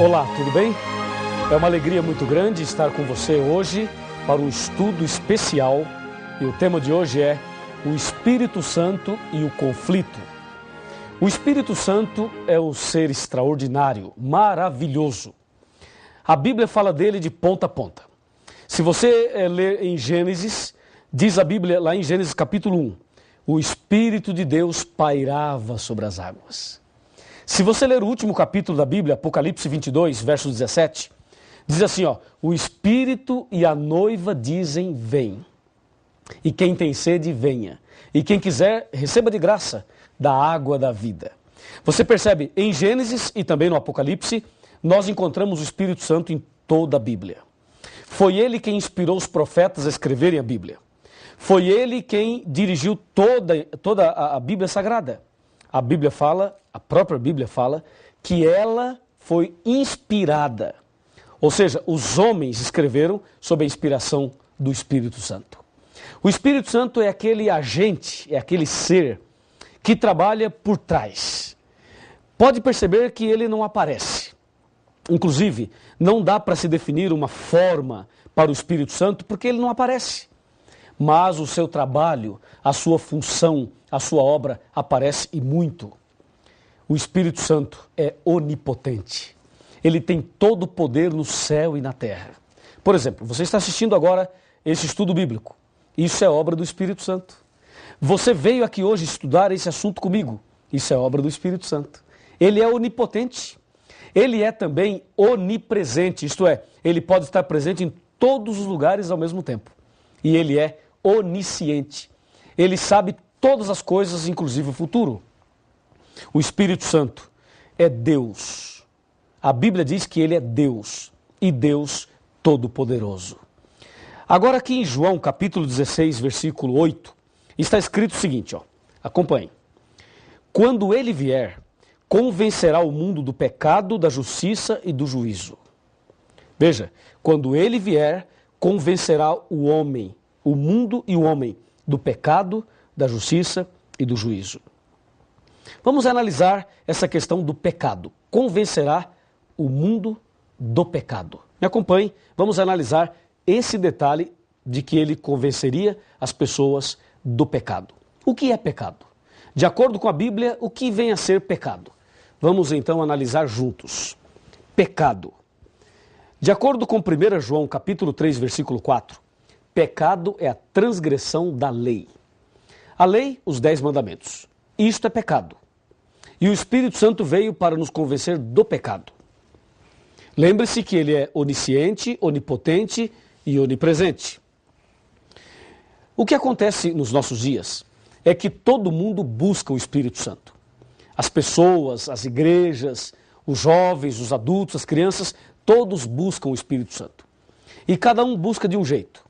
Olá, tudo bem? É uma alegria muito grande estar com você hoje para um estudo especial e o tema de hoje é o Espírito Santo e o conflito. O Espírito Santo é um ser extraordinário, maravilhoso. A Bíblia fala dele de ponta a ponta. Se você ler em Gênesis, diz a Bíblia lá em Gênesis capítulo 1, o Espírito de Deus pairava sobre as águas. Se você ler o último capítulo da Bíblia, Apocalipse 22, verso 17, diz assim, o Espírito e a noiva dizem, vem. E quem tem sede, venha. E quem quiser, receba de graça da água da vida. Você percebe, em Gênesis e também no Apocalipse, nós encontramos o Espírito Santo em toda a Bíblia. Foi ele quem inspirou os profetas a escreverem a Bíblia. Foi ele quem dirigiu toda a Bíblia Sagrada. A Bíblia fala, a própria Bíblia fala, que ela foi inspirada. Ou seja, os homens escreveram sob a inspiração do Espírito Santo. O Espírito Santo é aquele agente, é aquele ser que trabalha por trás. Pode perceber que ele não aparece. Inclusive, não dá para se definir uma forma para o Espírito Santo porque ele não aparece. Mas o seu trabalho, a sua função, a sua obra aparece e muito. O Espírito Santo é onipotente. Ele tem todo o poder no céu e na terra. Por exemplo, você está assistindo agora esse estudo bíblico. Isso é obra do Espírito Santo. Você veio aqui hoje estudar esse assunto comigo. Isso é obra do Espírito Santo. Ele é onipotente. Ele é também onipresente, isto é, ele pode estar presente em todos os lugares ao mesmo tempo. E ele é onisciente. Ele sabe todas as coisas, inclusive o futuro. O Espírito Santo é Deus. A Bíblia diz que ele é Deus e Deus Todo-Poderoso. Agora aqui em João capítulo 16, versículo 8, está escrito o seguinte, acompanhe. Quando ele vier, convencerá o mundo do pecado, da justiça e do juízo. Veja, quando ele vier, convencerá o homem, o mundo e o homem, do pecado, da justiça e do juízo. Vamos analisar essa questão do pecado. Convencerá o mundo do pecado. Me acompanhe, vamos analisar esse detalhe de que ele convenceria as pessoas do pecado. O que é pecado? De acordo com a Bíblia, o que vem a ser pecado? Vamos então analisar juntos. Pecado. De acordo com 1 João capítulo 3, versículo 4, pecado é a transgressão da lei. A lei, os 10 mandamentos. Isto é pecado. E o Espírito Santo veio para nos convencer do pecado. Lembre-se que ele é onisciente, onipotente e onipresente. O que acontece nos nossos dias é que todo mundo busca o Espírito Santo. As pessoas, as igrejas, os jovens, os adultos, as crianças, todos buscam o Espírito Santo. E cada um busca de um jeito.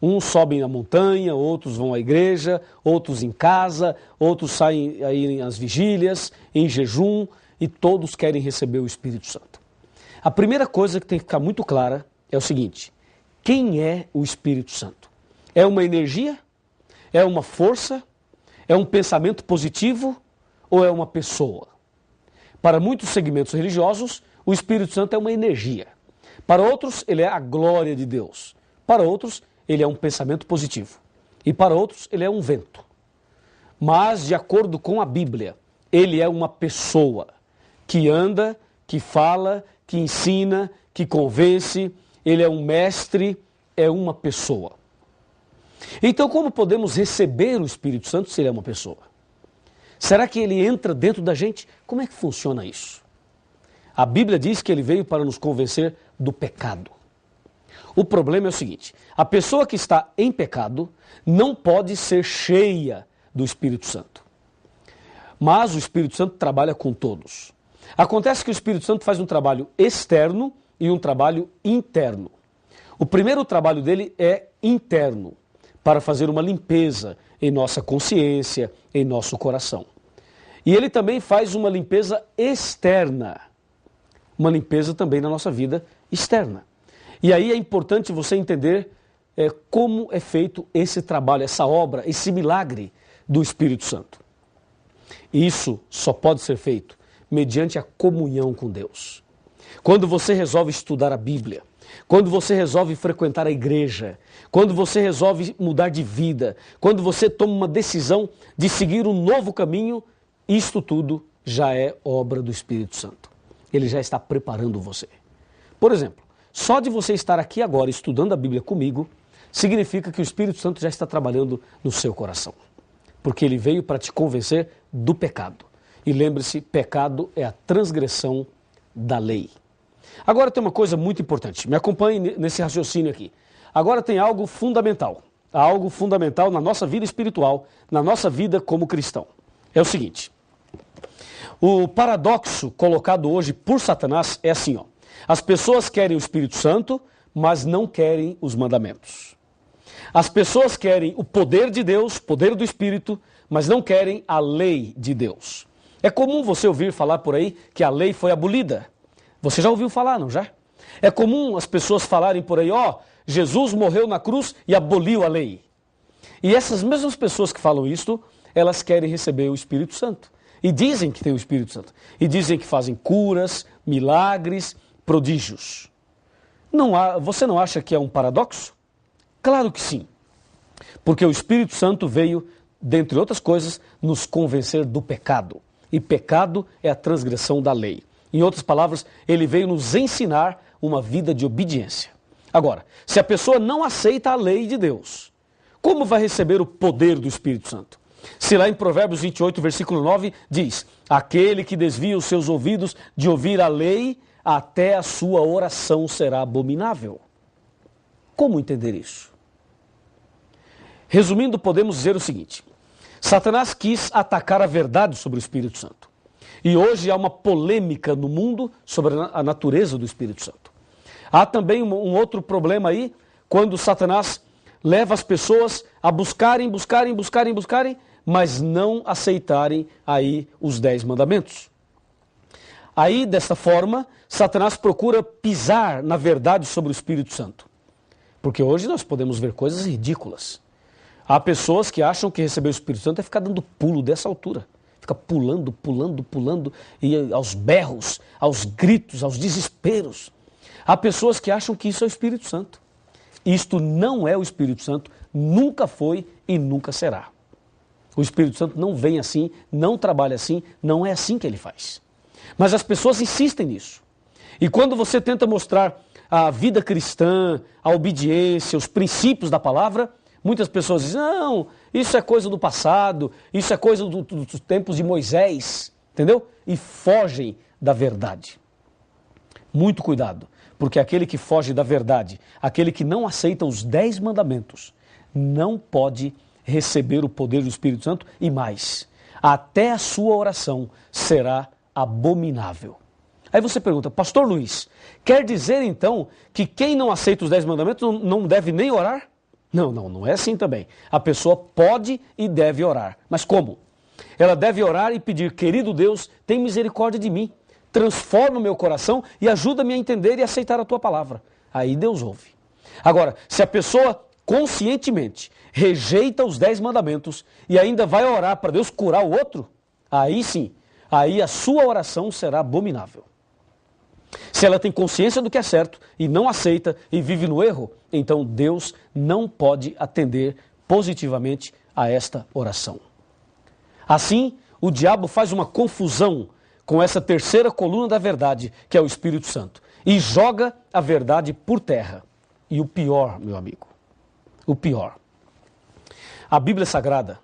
Uns sobem na montanha, outros vão à igreja, outros em casa, outros saem aí nas vigílias, em jejum, e todos querem receber o Espírito Santo. A primeira coisa que tem que ficar muito clara é o seguinte: quem é o Espírito Santo? É uma energia? É uma força? É um pensamento positivo? Ou é uma pessoa? Para muitos segmentos religiosos, o Espírito Santo é uma energia. Para outros, ele é a glória de Deus. Para outros, ele é um pensamento positivo. E para outros, ele é um vento. Mas, de acordo com a Bíblia, ele é uma pessoa que anda, que fala, que ensina, que convence. Ele é um mestre, é uma pessoa. Então, como podemos receber o Espírito Santo se ele é uma pessoa? Será que ele entra dentro da gente? Como é que funciona isso? A Bíblia diz que ele veio para nos convencer do pecado. O problema é o seguinte: a pessoa que está em pecado não pode ser cheia do Espírito Santo. Mas o Espírito Santo trabalha com todos. Acontece que o Espírito Santo faz um trabalho externo e um trabalho interno. O primeiro trabalho dele é interno, para fazer uma limpeza em nossa consciência, em nosso coração. E ele também faz uma limpeza externa, uma limpeza também na nossa vida externa. E aí é importante você entender como é feito esse trabalho, essa obra, esse milagre do Espírito Santo. Isso só pode ser feito mediante a comunhão com Deus. quando você resolve estudar a Bíblia, quando você resolve frequentar a igreja, quando você resolve mudar de vida, quando você toma uma decisão de seguir um novo caminho, isto tudo já é obra do Espírito Santo. Ele já está preparando você. Por exemplo, só de você estar aqui agora estudando a Bíblia comigo, significa que o Espírito Santo já está trabalhando no seu coração. Porque ele veio para te convencer do pecado. E lembre-se, pecado é a transgressão da lei. Agora tem uma coisa muito importante, me acompanhe nesse raciocínio aqui. Agora tem algo fundamental na nossa vida espiritual, na nossa vida como cristão. É o seguinte, o paradoxo colocado hoje por Satanás é assim, ó. As pessoas querem o Espírito Santo, mas não querem os mandamentos. As pessoas querem o poder de Deus, poder do Espírito, mas não querem a lei de Deus. É comum você ouvir falar por aí que a lei foi abolida. Você já ouviu falar, não já? É comum as pessoas falarem por aí, ó, Jesus morreu na cruz e aboliu a lei. E essas mesmas pessoas que falam isso, elas querem receber o Espírito Santo. E dizem que tem o Espírito Santo. E dizem que fazem curas, milagres, prodígios. Você não acha que é um paradoxo? Claro que sim. Porque o Espírito Santo veio, dentre outras coisas, nos convencer do pecado. E pecado é a transgressão da lei. Em outras palavras, ele veio nos ensinar uma vida de obediência. Agora, se a pessoa não aceita a lei de Deus, como vai receber o poder do Espírito Santo? Se lá em Provérbios 28, versículo 9, diz: aquele que desvia os seus ouvidos de ouvir a lei, até a sua oração será abominável. Como entender isso? Resumindo, podemos dizer o seguinte: Satanás quis atacar a verdade sobre o Espírito Santo. E hoje há uma polêmica no mundo sobre a natureza do Espírito Santo. Há também um outro problema aí, quando Satanás leva as pessoas a buscarem, mas não aceitarem aí os 10 mandamentos. Aí, dessa forma, Satanás procura pisar na verdade sobre o Espírito Santo. Porque hoje nós podemos ver coisas ridículas. Há pessoas que acham que receber o Espírito Santo é ficar dando pulo dessa altura. Fica pulando, e aos berros, aos gritos, aos desesperos. Há pessoas que acham que isso é o Espírito Santo. Isto não é o Espírito Santo, nunca foi e nunca será. O Espírito Santo não vem assim, não trabalha assim, não é assim que ele faz. Mas as pessoas insistem nisso. E quando você tenta mostrar a vida cristã, a obediência, os princípios da palavra, muitas pessoas dizem, não, isso é coisa do passado, isso é coisa dos tempos de Moisés, entendeu? E fogem da verdade. Muito cuidado, porque aquele que foge da verdade, aquele que não aceita os 10 mandamentos, não pode receber o poder do Espírito Santo e mais, até a sua oração será abominável. Aí você pergunta, Pastor Luiz, quer dizer então que quem não aceita os 10 mandamentos não deve nem orar? Não é assim também. A pessoa pode e deve orar. Mas como? Ela deve orar e pedir, querido Deus, tem misericórdia de mim, transforma o meu coração e ajuda-me a entender e aceitar a tua palavra. Aí Deus ouve. Agora, se a pessoa conscientemente rejeita os 10 mandamentos e ainda vai orar para Deus curar o outro, aí sim, aí a sua oração será abominável. Se ela tem consciência do que é certo e não aceita e vive no erro, então Deus não pode atender positivamente a esta oração. Assim, o diabo faz uma confusão com essa terceira coluna da verdade, que é o Espírito Santo, e joga a verdade por terra. E o pior, meu amigo, o pior, a Bíblia Sagrada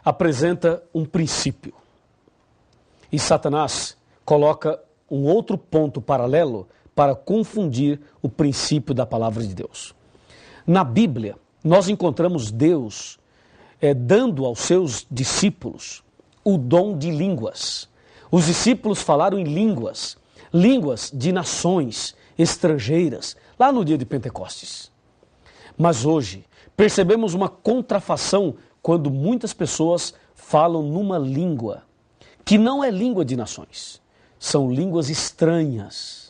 apresenta um princípio e Satanás coloca um outro ponto paralelo para confundir o princípio da palavra de Deus. Na Bíblia, nós encontramos Deus dando aos seus discípulos o dom de línguas. Os discípulos falaram em línguas de nações estrangeiras, lá no dia de Pentecostes. Mas hoje, percebemos uma contrafação quando muitas pessoas falam numa língua que não é língua de nações. São línguas estranhas.